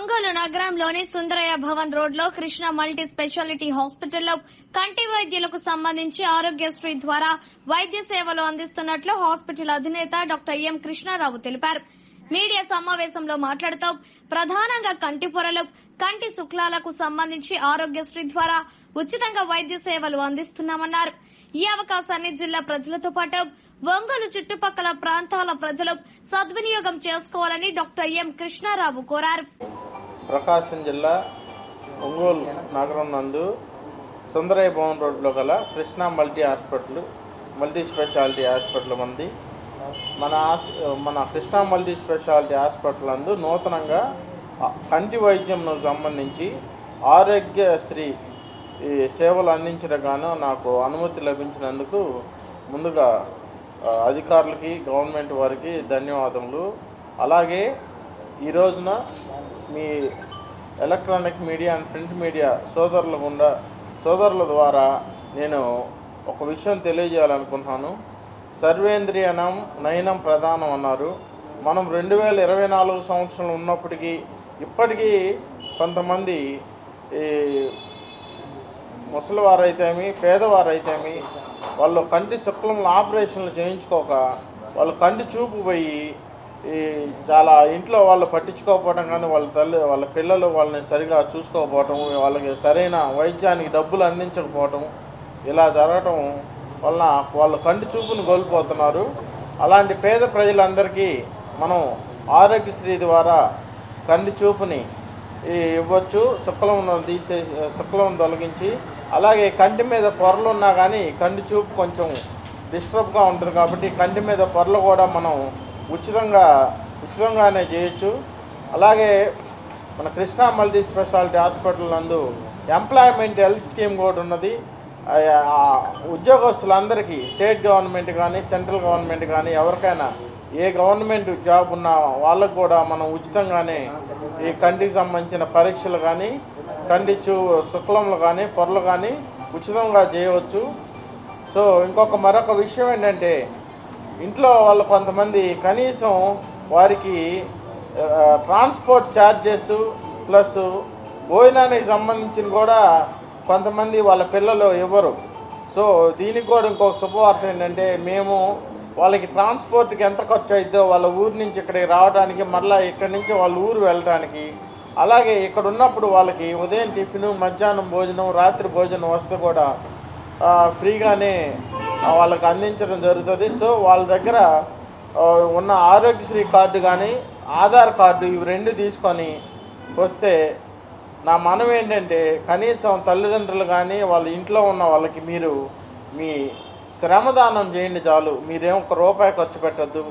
ఒంగోలు నగరంలోని సుందరయ్య భవన్ రోడ్లో Krishna multi speciality హాస్పిటల్లో కంటి వైద్యులకు సంబంధించి ఆరోగ్యశ్రీ ద్వారా వైద్య సేవలు అందిస్తున్నట్లు హాస్పిటల్ అధినేత డాక్టర్ ఎం కృష్ణారావు తెలిపారు. మీడియా సమావేశంలో మాట్లాడుతూ ప్రధానంగా కంటి పొరలు, కంటి శుక్లాలకు సంబంధించి ఆరోగ్యశ్రీ ద్వారా ఉచితంగా వైద్య సేవలు అందిస్తున్నామన్నారు. ఈ అవకాశాన్ని జిల్లా ప్రజలతో పాటు ఒంగోలు చుట్టుపక్కల ప్రాంతాల ప్రజలు సద్వినియోగం చేసుకోవాలని డాక్టర్ ఎం కృష్ణారావు కోరారు. ప్రకాశం జిల్లా ఒంగోలు నగరం నందు సుందరయ్య భవన్ రోడ్లో గల కృష్ణ మల్టీ స్పెషాలిటీ హాస్పిటల్ ఉంది. మన కృష్ణ మల్టీ స్పెషాలిటీ హాస్పిటల్ నందు నూతనంగా కంటి వైద్యంకు సంబంధించి ఆరోగ్యశ్రీ సేవలు అందించడం గాను నాకు అనుమతి లభించినందుకు ముందుగా అధికారులకి, గవర్నమెంట్ వారికి ధన్యవాదములు. అలాగే ఈ రోజున మీ electronic media and print media సోదరుల ద్వారా నేను ఒక విషయం తెలియజేయాలనుకుంటున్నాను. సర్వేంద్రియనం నయనం ప్రధానం అన్నారు. మనం 2024 సంవత్సరం ఉన్నప్పటికీ ఇప్పటికీ కొంతమంది ముసలివారైతేమి, పేదవారైతేమి వాళ్ళు కంటి శుక్లంలో ఆపరేషన్లు చేయించుకోక వాళ్ళు కంటి చూపు పోయి చాలా ఇంట్లో వాళ్ళు పట్టించుకోకపోవడం, కానీ వాళ్ళ పిల్లలు వాళ్ళని సరిగా చూసుకోకపోవటం, వాళ్ళకి సరైన వైద్యానికి డబ్బులు అందించకపోవటం, ఇలా జరగటం వలన వాళ్ళు కంటి చూపును కోల్పోతున్నారు. అలాంటి పేద ప్రజలందరికీ మనం ఆరోగ్యశ్రీ ద్వారా కంటి చూపుని ఇవ్వచ్చు. శుక్లం తొలగించి, అలాగే కంటి మీద పొరలు ఉన్నా కానీ కంటి చూపు కొంచెం డిస్టర్బ్గా ఉంటుంది కాబట్టి కంటి మీద పొరలు కూడా మనం ఉచితంగానే చేయొచ్చు. అలాగే మన కృష్ణ మల్టీ స్పెషాలిటీ హాస్పిటల్ నందు ఎంప్లాయ్మెంట్ హెల్త్ స్కీమ్ కూడా ఉన్నది. ఉద్యోగస్తులందరికీ స్టేట్ గవర్నమెంట్ కానీ, సెంట్రల్ గవర్నమెంట్ కానీ, ఎవరికైనా ఏ గవర్నమెంట్ జాబ్ ఉన్న వాళ్ళకు కూడా మనం ఉచితంగానే ఈ కంటికి సంబంధించిన పరీక్షలు కానీ, కంటి శుక్లంలు కానీ, పొరలు కానీ ఉచితంగా చేయవచ్చు. సో మరొక విషయం ఏంటంటే, ఇంట్లో వాళ్ళు కొంతమంది కనీసం వారికి ట్రాన్స్పోర్ట్ ఛార్జెస్ ప్లస్ భోజనానికి సంబంధించిన కూడా కొంతమంది వాళ్ళ పిల్లలు ఇవ్వరు. సో దీనికి కూడా ఇంకొక శుభవార్త ఏంటంటే, మేము వాళ్ళకి ట్రాన్స్పోర్ట్కి ఎంత ఖర్చు అవుతుందో వాళ్ళ ఊరి నుంచి ఇక్కడికి రావడానికి, మళ్ళీ ఇక్కడి నుంచి వాళ్ళ ఊరు వెళ్ళడానికి, అలాగే ఇక్కడ ఉన్నప్పుడు వాళ్ళకి ఉదయం టిఫిన్, మధ్యాహ్నం భోజనం, రాత్రి భోజనం వస్తే కూడా ఫ్రీగానే వాళ్ళకి అందించడం జరుగుతుంది. సో వాళ్ళ దగ్గర ఉన్న ఆరోగ్యశ్రీ కార్డు కానీ, ఆధార్ కార్డు, ఇవి రెండు తీసుకొని వస్తే నా మనం ఏంటంటే, కనీసం తల్లిదండ్రులు కానీ వాళ్ళ ఇంట్లో ఉన్న వాళ్ళకి మీరు మీ శ్రమదానం చేయండి చాలు. మీరేం ₹1 ఖర్చు పెట్టద్దు.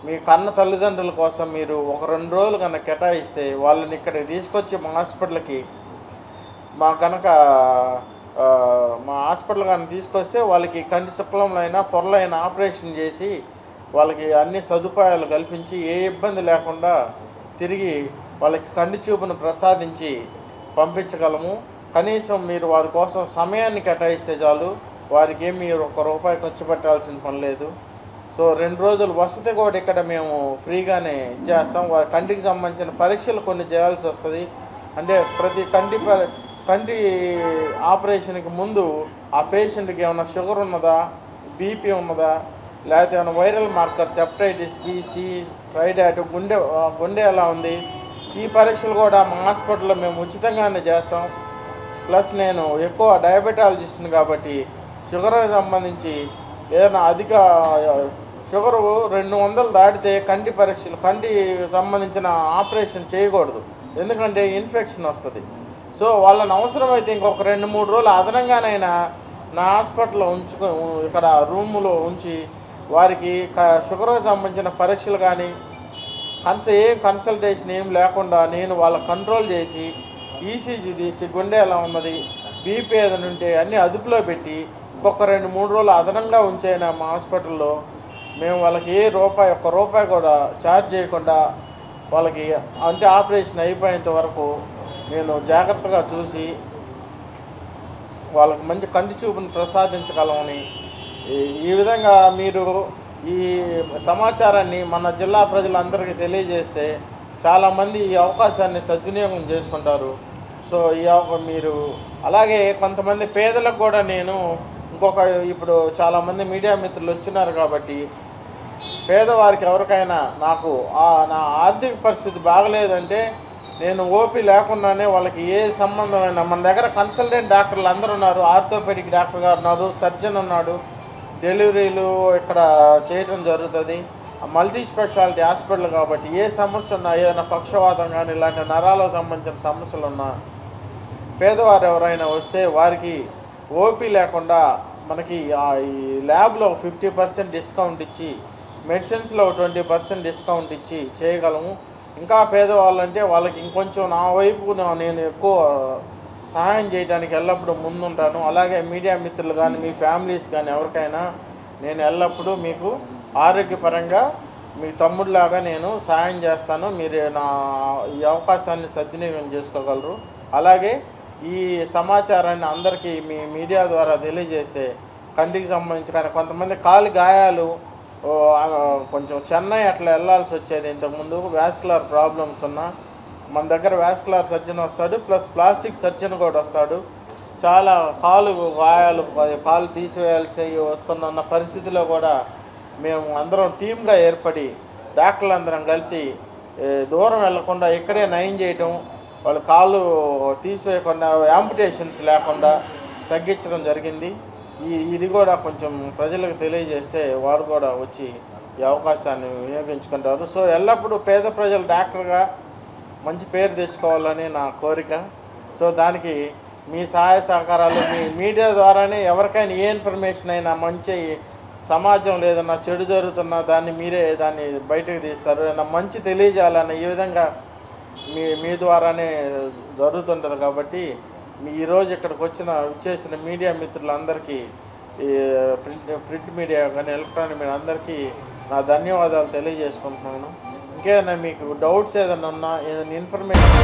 మీ కన్న తల్లిదండ్రుల కోసం మీరు ఒక 2 రోజులు కనుక కేటాయిస్తే వాళ్ళని ఇక్కడికి తీసుకొచ్చి మా హాస్పిటల్కి మా హాస్పిటల్ కానీ తీసుకొస్తే వాళ్ళకి కంటి శుక్లంలైనా పొరలైనా ఆపరేషన్ చేసి వాళ్ళకి అన్ని సదుపాయాలు కల్పించి ఏ ఇబ్బంది లేకుండా తిరిగి వాళ్ళకి కంటి చూపును ప్రసాదించి పంపించగలము. కనీసం మీరు వారి కోసం సమయాన్ని కేటాయిస్తే చాలు. వారికి ఏమి మీరు ₹1 ఖర్చు పెట్టాల్సిన పని లేదు. సో 2 రోజులు వసతి కూడా ఇక్కడ మేము ఫ్రీగానే చేస్తాం. వారి కంటికి సంబంధించిన పరీక్షలు కొన్ని చేయాల్సి వస్తుంది. అంటే ప్రతి కంటి ఆపరేషన్కి ముందు ఆ పేషెంట్కి ఏమైనా షుగర్ ఉన్నదా, బీపీ ఉన్నదా, లేకపోతే ఏమైనా viral markers, hepatitis B, C, thyroid, గుండె ఎలా ఉంది, ఈ పరీక్షలు కూడా మా హాస్పిటల్లో మేము ఉచితంగానే చేస్తాం. ప్లస్ నేను ఎక్కువ డయాబెటాలజిస్ట్ని కాబట్టి షుగర్కి సంబంధించి ఏదైనా అధిక షుగరు 200 దాటితే కంటికి సంబంధించిన ఆపరేషన్ చేయకూడదు, ఎందుకంటే ఇన్ఫెక్షన్ వస్తుంది. సో వాళ్ళని అవసరమైతే ఇంకొక 2-3 రోజులు అదనంగానైనా నా హాస్పిటల్లో ఇక్కడ రూములో ఉంచి వారికి షుగర్కి సంబంధించిన పరీక్షలు కానీ కన్సల్టేషన్ ఏం లేకుండా నేను వాళ్ళ కంట్రోల్ చేసి ఈసీజీ తీసి గుండె ఎలా ఉన్నది, బీపీ ఏదైనా ఉంటే అన్నీ అదుపులో పెట్టి ఇంకొక 2-3 రోజులు అదనంగా ఉంచైనా మా హాస్పిటల్లో మేము వాళ్ళకి ₹1 కూడా ఛార్జ్ చేయకుండా వాళ్ళకి అంటే ఆపరేషన్ అయిపోయేంత వరకు నేను జాగ్రత్తగా చూసి వాళ్ళకి మంచి కంటి చూపును ప్రసాదించగలమని ఈ విధంగా మీరు ఈ సమాచారాన్ని మన జిల్లా ప్రజలందరికీ తెలియజేస్తే చాలామంది ఈ అవకాశాన్ని సద్వినియోగం చేసుకుంటారు. సో మీరు అలాగే కొంతమంది పేదలకు కూడా నేను ఇప్పుడు చాలామంది మీడియా మిత్రులు వచ్చినారు కాబట్టి పేదవారికి ఎవరికైనా నా ఆర్థిక పరిస్థితి బాగలేదంటే నేను ఓపీ లేకుండానే వాళ్ళకి ఏ సంబంధమైనా మన దగ్గర కన్సల్టెంట్ డాక్టర్లు అందరూ ఉన్నారు. ఆర్థోపెడిక్ డాక్టర్ గారు ఉన్నారు, సర్జన్ ఉన్నాడు, డెలివరీలు ఇక్కడ చేయడం జరుగుతుంది. మల్టీ స్పెషాలిటీ హాస్పిటల్ కాబట్టి ఏ సమస్య ఉన్నా, ఏదైనా పక్షవాతం కానీ ఇలాంటి నరాలకు సంబంధించిన సమస్యలు ఉన్నా పేదవారు ఎవరైనా వస్తే వారికి ఓపీ లేకుండా మనకి ఈ ల్యాబ్లో 50% డిస్కౌంట్ ఇచ్చి, మెడిసిన్స్లో 20% డిస్కౌంట్ ఇచ్చి చేయగలము. ఇంకా పేదవాళ్ళంటే వాళ్ళకి ఇంకొంచెం నా వైపు నేను ఎక్కువ సహాయం చేయడానికి ఎల్లప్పుడూ ముందుంటాను. అలాగే మీడియా మిత్రులు కానీ మీ ఫ్యామిలీస్ కానీ ఎవరికైనా నేను ఎల్లప్పుడూ మీకు ఆరోగ్యపరంగా మీ తమ్ముడిలాగా నేను సహాయం చేస్తాను. మీరు ఈ అవకాశాన్ని సద్వినియోగం చేసుకోగలరు. అలాగే ఈ సమాచారాన్ని అందరికీ మీ మీడియా ద్వారా తెలియజేస్తే కంటికి సంబంధించి కానీ కొంతమంది కాలు గాయాలు కొంచెం చెన్నై అట్లా వెళ్ళాల్సి వచ్చేది ఇంతకుముందు. వాస్కులర్ ప్రాబ్లమ్స్ ఉన్నా మన దగ్గర వాస్కులర్ సర్జన్ వస్తాడు, ప్లస్ ప్లాస్టిక్ సర్జన్ కూడా వస్తాడు. చాలా కాలు గాయాలు, కాలు తీసివేయాల్సి వస్తున్న పరిస్థితిలో కూడా మేము అందరం టీమ్గా ఏర్పడి డాక్టర్లు అందరం కలిసి దూరం వెళ్లకుండా ఇక్కడే నయం చేయటం, వాళ్ళ కాళ్ళు తీసివేయకుండా యాంపుటేషన్స్ లేకుండా తగ్గించడం జరిగింది. ఇది కూడా కొంచెం ప్రజలకు తెలియజేస్తే వారు కూడా వచ్చి ఈ అవకాశాన్ని వినియోగించుకుంటారు. సో ఎల్లప్పుడూ పేద ప్రజలు డాక్టర్గా మంచి పేరు తెచ్చుకోవాలని నా కోరిక. సో దానికి మీ సహాయ సహకారాలు మీ మీడియా ద్వారానే ఎవరికైనా ఏ ఇన్ఫర్మేషన్ అయినా మంచి సమాజం లేదన్నా చెడు జరుగుతున్నా దాన్ని బయటకు తీస్తారు. ఏదన్నా మంచి తెలియజేయాలన్న ఈ విధంగా మీ ద్వారానే జరుగుతుంటుంది. కాబట్టి ఈరోజు ఇక్కడికి వచ్చేసిన మీడియా మిత్రులందరికీ, ఈ ప్రింట్ మీడియా కానీ ఎలక్ట్రానిక్ మీడియా అందరికీ నా ధన్యవాదాలు తెలియజేసుకుంటున్నాను. ఇంకేదైనా మీకు డౌట్స్ ఏదైనా ఉన్నా, ఏదైనా ఇన్ఫర్మేషన్